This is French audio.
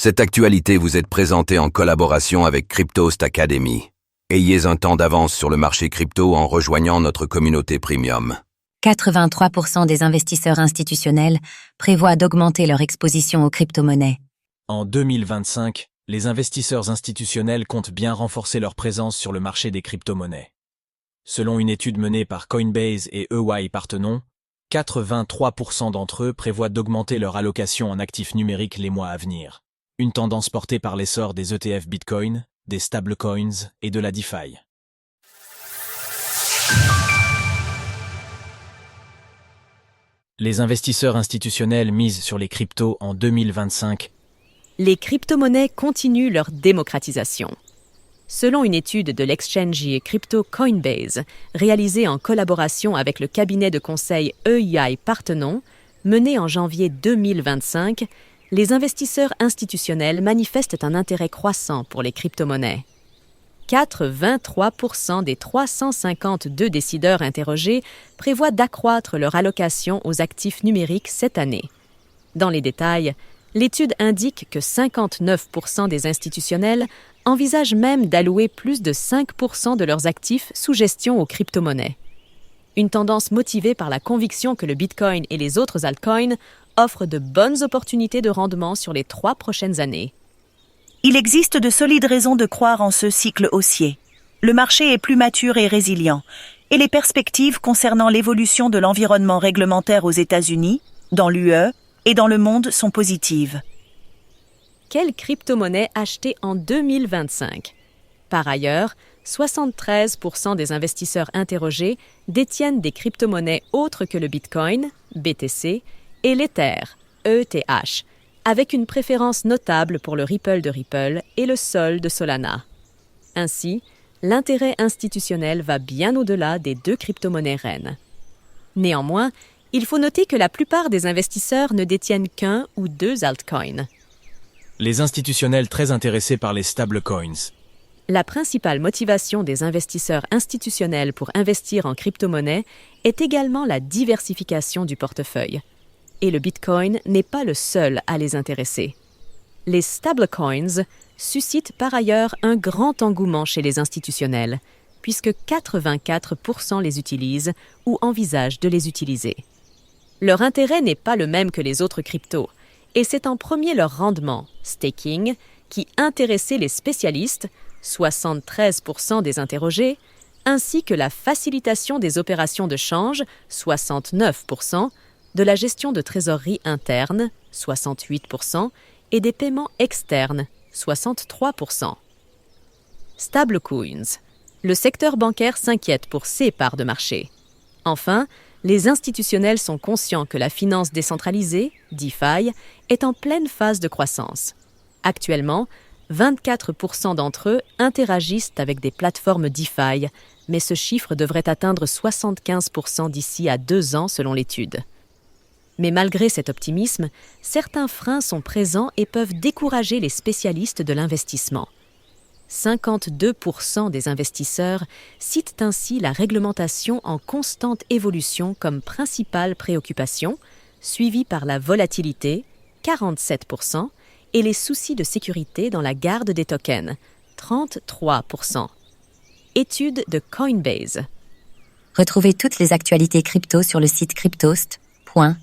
Cette actualité vous est présentée en collaboration avec Cryptost Academy. Ayez un temps d'avance sur le marché crypto en rejoignant notre communauté premium. 83% des investisseurs institutionnels prévoient d'augmenter leur exposition aux crypto-monnaies. En 2025, les investisseurs institutionnels comptent bien renforcer leur présence sur le marché des crypto-monnaies. Selon une étude menée par Coinbase et EY Parthenon, 83% d'entre eux prévoient d'augmenter leur allocation en actifs numériques les mois à venir. Une tendance portée par l'essor des ETF Bitcoin, des stablecoins et de la DeFi. Les investisseurs institutionnels misent sur les cryptos en 2025. Les crypto-monnaies continuent leur démocratisation. Selon une étude de l'exchange crypto Coinbase, réalisée en collaboration avec le cabinet de conseil EY Parthenon, menée en janvier 2025, les investisseurs institutionnels manifestent un intérêt croissant pour les crypto-monnaies. 83% des 352 décideurs interrogés prévoient d'accroître leur allocation aux actifs numériques cette année. Dans les détails, l'étude indique que 59% des institutionnels envisagent même d'allouer plus de 5% de leurs actifs sous gestion aux crypto-monnaies. Une tendance motivée par la conviction que le Bitcoin et les autres altcoins offrent de bonnes opportunités de rendement sur les 3 prochaines années. Il existe de solides raisons de croire en ce cycle haussier. Le marché est plus mature et résilient, et les perspectives concernant l'évolution de l'environnement réglementaire aux États-Unis, dans l'UE et dans le monde sont positives. Quelle crypto-monnaie acheter en 2025 ? Par ailleurs, 73% des investisseurs interrogés détiennent des crypto-monnaies autres que le Bitcoin, BTC, et l'Ether, ETH, avec une préférence notable pour le Ripple de Ripple et le Sol de Solana. Ainsi, l'intérêt institutionnel va bien au-delà des 2 crypto-monnaies reines. Néanmoins, il faut noter que la plupart des investisseurs ne détiennent qu'un ou 2 altcoins. Les institutionnels très intéressés par les stablecoins. La principale motivation des investisseurs institutionnels pour investir en crypto-monnaie est également la diversification du portefeuille. Et le Bitcoin n'est pas le seul à les intéresser. Les stablecoins suscitent par ailleurs un grand engouement chez les institutionnels, puisque 84% les utilisent ou envisagent de les utiliser. Leur intérêt n'est pas le même que les autres cryptos, et c'est en premier leur rendement, staking, qui intéressait les spécialistes, 73% des interrogés, ainsi que la facilitation des opérations de change, 69%, de la gestion de trésorerie interne, 68%, et des paiements externes, 63%. Stablecoins. Le secteur bancaire s'inquiète pour ses parts de marché. Enfin, les institutionnels sont conscients que la finance décentralisée, DeFi, est en pleine phase de croissance. Actuellement, 24% d'entre eux interagissent avec des plateformes DeFi, mais ce chiffre devrait atteindre 75% d'ici à 2 ans selon l'étude. Mais malgré cet optimisme, certains freins sont présents et peuvent décourager les spécialistes de l'investissement. 52% des investisseurs citent ainsi la réglementation en constante évolution comme principale préoccupation, suivie par la volatilité, 47%, et les soucis de sécurité dans la garde des tokens, 33%. Étude de Coinbase. Retrouvez toutes les actualités crypto sur le site cryptost.fr.